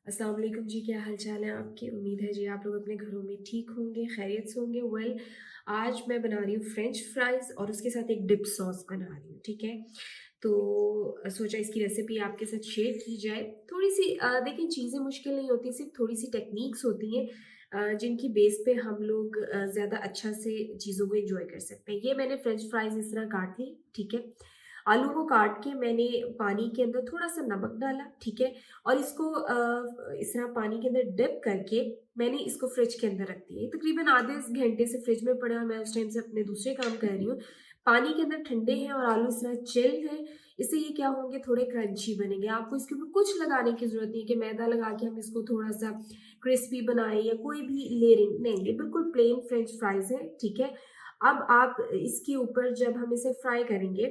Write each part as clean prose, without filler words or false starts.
अस्सलाम वालेकुम जी, क्या हाल चाल है आपकी? उम्मीद है जी आप लोग अपने घरों में ठीक होंगे, खैरियत से होंगे। आज मैं बना रही हूँ फ्रेंच फ्राइज़ और उसके साथ एक डिप सॉस बना रही हूँ, ठीक है? तो सोचा इसकी रेसिपी आपके साथ शेयर की जाए। थोड़ी-सी देखिए चीज़ें मुश्किल नहीं होती, सिर्फ़ थोड़ी-सी टेक्निक्स होती हैं जिनकी बेस पे हम लोग ज़्यादा अच्छा से चीज़ों को एन्जॉय कर सकते हैं। ये मैंने फ्रेंच फ्राइज़ इस तरह काट ली, ठीक है? आलू को काट के मैंने पानी के अंदर थोड़ा-सा नमक डाला, ठीक है? और इसको इस तरह पानी के अंदर डिप करके मैंने इसको फ्रिज के अंदर रख दिया। ये तकरीबन आधे घंटे से फ्रिज में पड़ा है, मैं उस टाइम से अपने दूसरे काम कर रही हूँ। पानी के अंदर ठंडे हैं और आलू इस तरह चिल्ड हैं, इससे ये क्या होंगे थोड़े क्रंची बनेंगे। आपको इसके ऊपर कुछ लगाने की ज़रूरत नहीं है कि मैदा लगा के हम इसको थोड़ा-सा क्रिस्पी बनाएँ या कोई भी लेयरिंग नहीं, ये बिल्कुल प्लेन फ्रेंच फ्राइज़ हैं, ठीक है? अब आप इसके ऊपर जब हम इसे फ्राई करेंगे,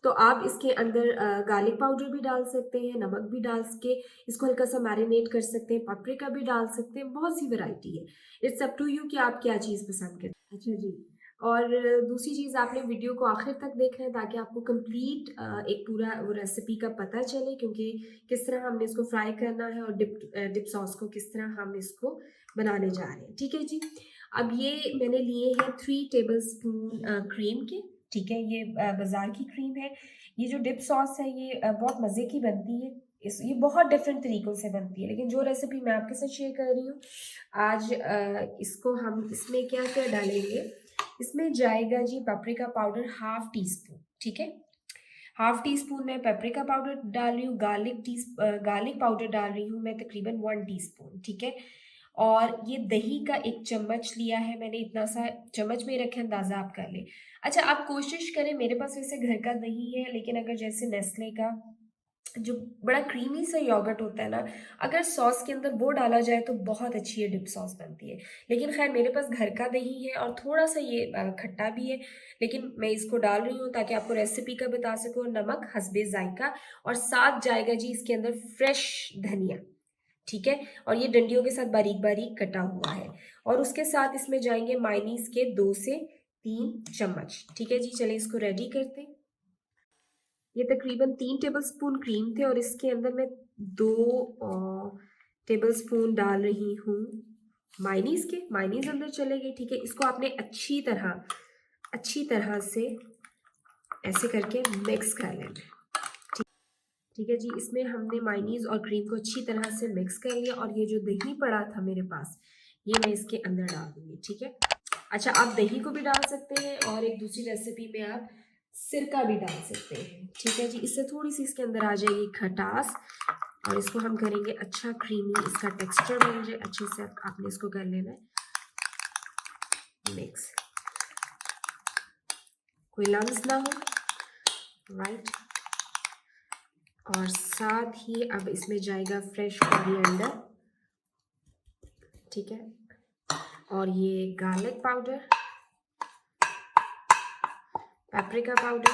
तो आप इसके अंदर गार्लिक पाउडर भी डाल सकते हैं, नमक भी डाल के इसको हल्का-सा मैरिनेट कर सकते हैं, पापरिका भी डाल सकते हैं, बहुत सी वैरायटी है। इट्स अप टू यू कि आप क्या चीज़ पसंद करते हैं। अच्छा जी, और दूसरी चीज़ आपने वीडियो को आखिर तक देखना है ताकि आपको कंप्लीट एक पूरा वो रेसिपी का पता चले क्योंकि किस तरह हमने इसको फ्राई करना है और डिप सॉस को किस तरह हम इसको बनाने जा रहे हैं। ठीक है जी? अब ये मैंने लिए हैं 3 टेबलस्पून क्रीम के, ठीक है? ये बाज़ार की क्रीम है। ये जो डिप सॉस है ये बहुत मज़े की बनती है। ये बहुत डिफरेंट तरीकों से बनती है, लेकिन जो रेसिपी मैं आपके साथ शेयर कर रही हूँ आज इसको हम इसमें क्या-क्या डालेंगे, इसमें जाएगा जी paprika powder half teaspoon, ठीक है? हाफ टी स्पून मैं पेपरिका पाउडर डाल रही हूँ, गार्लिक पाउडर डाल रही हूँ मैं तकरीबन 1 टीस्पून, ठीक है? और ये दही का 1 चम्मच लिया है मैंने, इतना सा चम्मच में ही रखें, अंदाज़ा आप कर लें। अच्छा, आप कोशिश करें, मेरे पास वैसे घर का दही है, लेकिन अगर जैसे नेस्ले का जो बड़ा क्रीमी सा योगर्ट होता है ना, अगर सॉस के अंदर वो डाला जाए तो बहुत अच्छी ये डिप सॉस बनती है। लेकिन ख़ैर मेरे पास घर का दही है और थोड़ा-सा ये खट्टा भी है, लेकिन मैं इसको डाल रही हूँ ताकि आपको रेसिपी का बता सकूँ। नमक हस्बे ज़ायक़ा और साथ जाएगा जी इसके अंदर फ्रेश धनिया, ठीक है? और ये डंडियों के साथ बारीक-बारीक कटा हुआ है और उसके साथ इसमें जाएँगे मायोनीज़ के 2 से 3 चम्मच, ठीक है जी? चलिए इसको रेडी करते हैं। ये तकरीबन 3 टेबलस्पून क्रीम थे और इसके अंदर मैं 2 टेबलस्पून डाल रही हूँ मायोनीज़ अंदर चले गए, ठीक है? इसको आपने अच्छी तरह से ऐसे करके मिक्स कर लेना है। ठीक है जी, इसमें हमने मायोनीज़ और क्रीम को अच्छी तरह से मिक्स कर लिया और ये जो दही पड़ा था मेरे पास, ये मैं इसके अंदर डाल दूँगी, ठीक है? अच्छा, आप दही को भी डाल सकते हैं और एक दूसरी रेसिपी में आप सिरका भी डाल सकते हैं, ठीक है जी? इससे थोड़ी-सी इसके अंदर आ जाएगी खटास और इसको हम करेंगे अच्छा क्रीमी, इसका टेक्सचर बन जाए अच्छे से। आपने इसको कर लेना है मिक्स, कोई लम्स ना हो, राइट? और साथ ही अब इसमें जाएगा फ्रेश कोरिएंडर, ठीक है? और ये गार्लिक पाउडर, पेपरिका पाउडर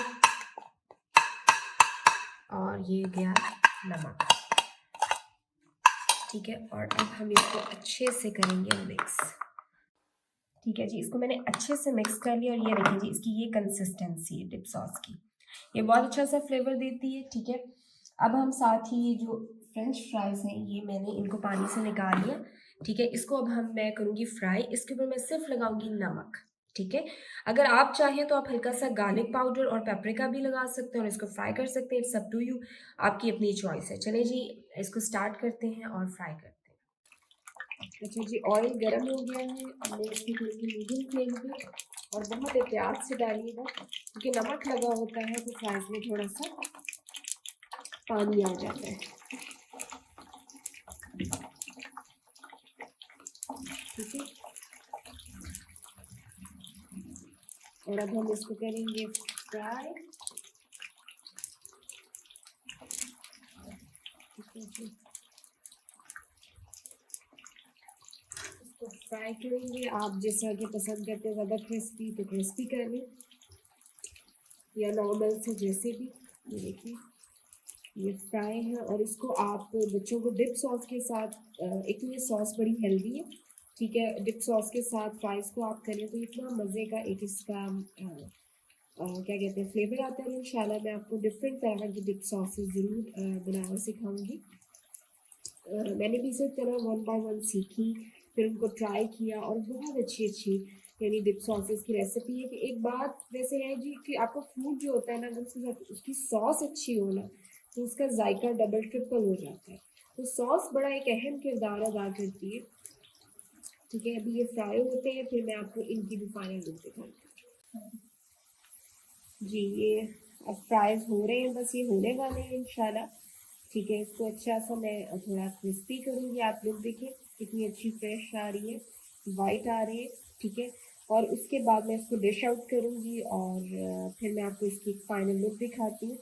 और ये गया नमक, ठीक है? और अब हम इसको अच्छे से करेंगे मिक्स, ठीक है जी? इसको मैंने अच्छे से मिक्स कर लिया और ये देखिए जी इसकी ये कंसिस्टेंसी है डिप सॉस की। ये बहुत अच्छा सा फ्लेवर देती है, ठीक है? अब हम साथ ही ये जो फ्रेंच फ्राइज़ हैं ये मैंने इनको पानी से निकाल लिया, ठीक है? इसको अब मैं करूँगी फ्राई, इसके ऊपर मैं सिर्फ़ लगाऊँगी नमक, ठीक है? अगर आप चाहें तो आप हल्का-सा गार्लिक पाउडर और पेपरिका भी लगा सकते हैं और इसको फ्राई कर सकते हैं, इट्स अप टू यू, आपकी अपनी चॉइस है। चलिए जी, इसको स्टार्ट करते हैं और फ्राई करते हैं। अच्छा जी, ऑयल गरम हो गया है, अब मैं इसकी थोड़ी-सी मीडियम फ्लेम पे और बहुत एहतियात से डालिएगा क्योंकि नमक लगा होता है तो फ्राइज़ में थोड़ा-सा पानी आ जाता है, ठीक है? और अब हम इसको करेंगे फ्राई, ठीक है जी? इसको फ्राई करेंगे, आप जैसा कि पसंद करते हैं ज़्यादा क्रिस्पी तो क्रिस्पी कर लें या नॉर्मल से जैसे भी। ये देखिए, ये फ्राई है और इसको आप बच्चों को डिप सॉस के साथ एक तो ये सॉस बड़ी हेल्दी है, ठीक है? डिप सॉस के साथ फ्राइज़ को आप करें तो इतना मज़े का एक इसका क्या कहते हैं फ्लेवर आता है। इंशाल्लाह मैं आपको डिफरेंट तरह की डिप सॉसेस ज़रूर बनाना सिखाऊंगी। मैंने भी इसी तरह वन बाय वन सीखी, फिर उनको ट्राई किया और बहुत अच्छी-अच्छी यानी डिप सॉसेस की रेसिपी है कि एक बात वैसे है जी कि आपका फूड जो होता है ना, अगर उसके साथ उसकी सॉस अच्छी हो ना, तो उसका जायका डबल ट्रिपल हो जाता है। तो सॉस बड़ा एक अहम किरदार अदा करती है। ठीक है, अभी ये फ्राई होते हैं, फिर मैं आपको इनकी भी फाइनल लुक दिखाती हूँ। जी, ये अब फ्राइज़ हो रहे हैं, बस ये होने वाले हैं इंशाल्लाह। ठीक है, इसको अच्छा सा मैं थोड़ा क्रिस्पी करूँगी। आप लोग देखें कितनी अच्छी फ्रेश आ रही है, वाइट आ रही है। ठीक है, और उसके बाद मैं इसको डिश आउट करूँगी और फिर मैं आपको इसकी एक फाइनल लुक दिखाती हूँ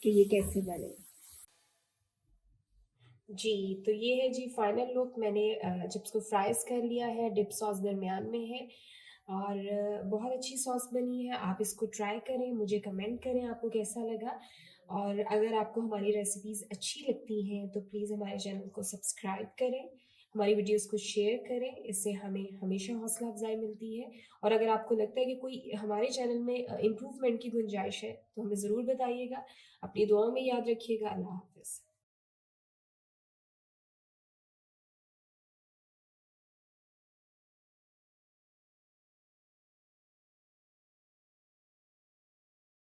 कि ये कैसे बने। जी, तो ये है जी फाइनल लुक। मैंने जब इसको फ्राइज़ कर लिया है, डिप सॉस दरमियान में है और बहुत अच्छी सॉस बनी है। आप इसको ट्राई करें, मुझे कमेंट करें आपको कैसा लगा और अगर आपको हमारी रेसिपीज़ अच्छी लगती हैं, तो प्लीज़ हमारे चैनल को सब्सक्राइब करें, हमारी वीडियोज़ को शेयर करें, इससे हमें हमेशा हौसला अफ़ज़ाई मिलती है और अगर आपको लगता है कि कोई हमारे चैनल में इम्प्रूवमेंट की गुंजाइश है, तो हमें ज़रूर बताइएगा। अपनी दुआओं में याद रखिएगा। अल्लाह हाफ़िज़।